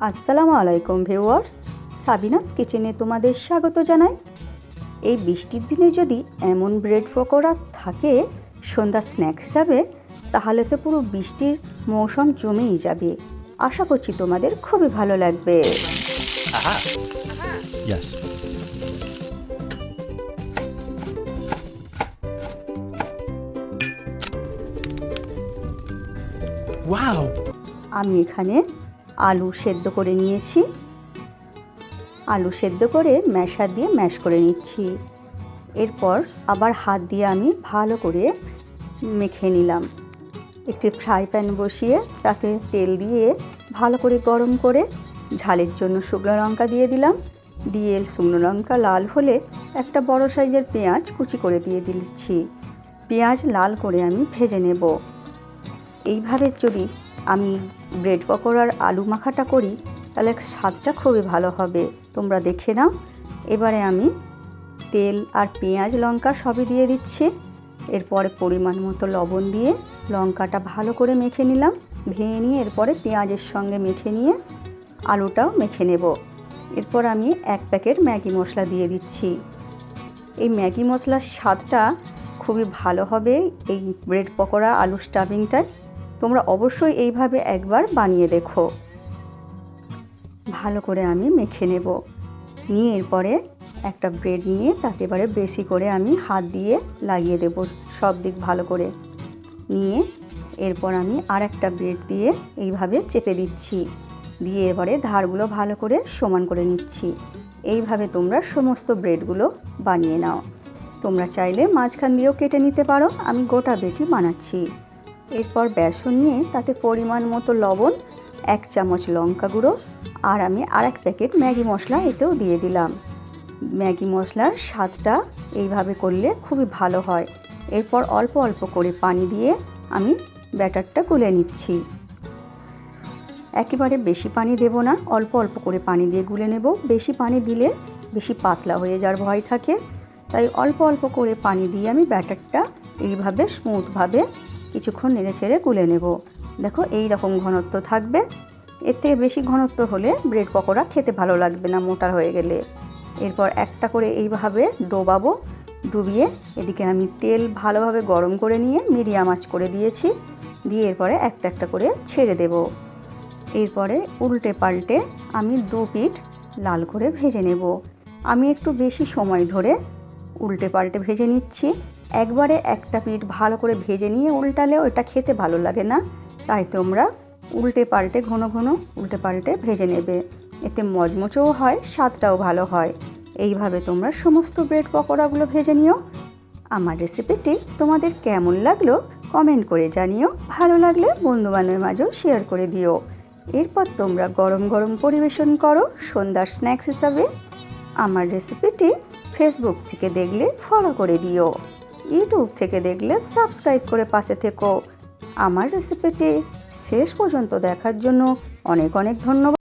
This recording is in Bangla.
আসসালামু আলাইকুম ভিউয়ার্স, সাবিনাস কিচেনে তোমাদের স্বাগত জানাই। এই বৃষ্টির দিনে যদি এমন ব্রেড পকোড়া থাকে সন্ধ্যা স্ন্যাক্স হিসাবে, তাহলে তো পুরো বৃষ্টির মৌসুম জমেই যাবে। আশা করছি তোমাদের খুবই ভালো লাগবে। Yes. Wow! আমি এখানে আলু সেদ্ধ করে নিয়েছি। আলু সেদ্ধ করে ম্যাশার দিয়ে ম্যাশ করে নিচ্ছি। এরপর আবার হাত দিয়ে আমি ভালো করে মেখে নিলাম। একটি ফ্রাই প্যান বসিয়ে তাতে তেল দিয়ে ভালো করে গরম করে ঝালের জন্য শুকনো লঙ্কা দিয়ে দিলাম। দিয়ে শুকনো লঙ্কা লাল হলে একটা বড় সাইজের পেঁয়াজ কুচি করে দিয়ে দিচ্ছি। পেঁয়াজ লাল করে আমি ভেজে নেব। এইভাবে যদি আমি ব্রেড পকোড়ার আলু মাখাটা করি তাহলে স্বাদটা খুবই ভালো হবে, তোমরা দেখে নাও। এবারে আমি তেল আর পেঁয়াজ লঙ্কা সবই দিয়ে দিচ্ছি। এরপরে পরিমাণ মতো লবণ দিয়ে লঙ্কাটা ভালো করে মেখে নিলাম। ভেঙে নিয়ে এরপরে পেঁয়াজের সঙ্গে মেখে নিয়ে আলুটাও মেখে নেব। এরপর আমি 1 প্যাকেট ম্যাগি মশলা দিয়ে দিচ্ছি। এই ম্যাগি মশলার স্বাদটা খুবই ভালো হবে এই ব্রেড পকোড়া আলু স্টাফিংটায়। তোমরা অবশ্যই এইভাবে একবার বানিয়ে দেখো। ভালো করে আমি মেখে নেব। নিয়ে এরপরে একটা ব্রেড নিয়ে তাতে এবারে বেশি করে আমি হাত দিয়ে লাগিয়ে দেব সব দিক ভালো করে। নিয়ে এরপর আমি আর একটা ব্রেড দিয়ে এইভাবে চেপে দিচ্ছি। দিয়ে এবারে ধারগুলো ভালো করে সমান করে নিচ্ছি। এইভাবে তোমরা সমস্ত ব্রেডগুলো বানিয়ে নাও। তোমরা চাইলে মাঝখান দিয়েও কেটে নিতে পারো, আমি গোটা ব্রেডই বানাচ্ছি। এরপর বেসন নিয়ে তাতে পরিমাণ মতো লবণ, 1 চামচ লঙ্কা গুঁড়ো আর আমি আর 1 প্যাকেট ম্যাগি মশলা এতেও দিয়ে দিলাম। ম্যাগি মশলার স্বাদটা এইভাবে করলে খুবই ভালো হয়। এরপর অল্প অল্প করে পানি দিয়ে আমি ব্যাটারটা গুলে নিচ্ছি। একেবারে বেশি পানি দেব না, অল্প অল্প করে পানি দিয়ে গুলে নেব। বেশি পানি দিলে বেশি পাতলা হয়ে যাওয়ার ভয় থাকে, তাই অল্প অল্প করে পানি দিয়ে আমি ব্যাটারটা এইভাবে স্মুথভাবে কিছুক্ষণ নেড়ে ছেড়ে গুলে নেব। দেখো এই রকম ঘনত্ব থাকবে। এর থেকে বেশি ঘনত্ব হলে ব্রেড পকোড়া খেতে ভালো লাগবে না, মোটা হয়ে গেলে। এরপর একটা করে এইভাবে ডোবাবো। ডুবিয়ে এদিকে আমি তেল ভালোভাবে গরম করে নিয়ে মিডিয়াম আঁচ করে দিয়েছি। দিয়ে এরপরে একটা একটা করে ছেড়ে দেব। এরপরে উল্টে পাল্টে আমি 2 পিঠ লাল করে ভেজে নেব। আমি একটু বেশি সময় ধরে উল্টে পাল্টে ভেজে নিচ্ছি। একবারে একটা পিঠ ভালো করে ভেজে নিয়ে উল্টালেও এটা খেতে ভালো লাগে না, তাই তোমরা উল্টে পাল্টে ঘন ঘন উল্টে পাল্টে ভেজে নেবে। এতে মচমচেও হয়, স্বাদটাও ভালো হয়। এইভাবে তোমরা সমস্ত ব্রেড পকোড়াগুলো ভেজে নিও। আমার রেসিপিটি তোমাদের কেমন লাগলো কমেন্ট করে জানিও। ভালো লাগলে বন্ধুবান্ধবের মাঝেও শেয়ার করে দিও। এরপর তোমরা গরম গরম পরিবেশন করো সন্ধ্যার স্ন্যাক্স হিসাবে। আমার রেসিপিটি ফেসবুক থেকে দেখলে ফলো করে দিও। ইউটিউব থেকে দেখলে সাবস্ক্রাইব করে পাশে থেকো। আমার রেসিপিটি শেষ পর্যন্ত দেখার জন্য অনেক অনেক ধন্যবাদ।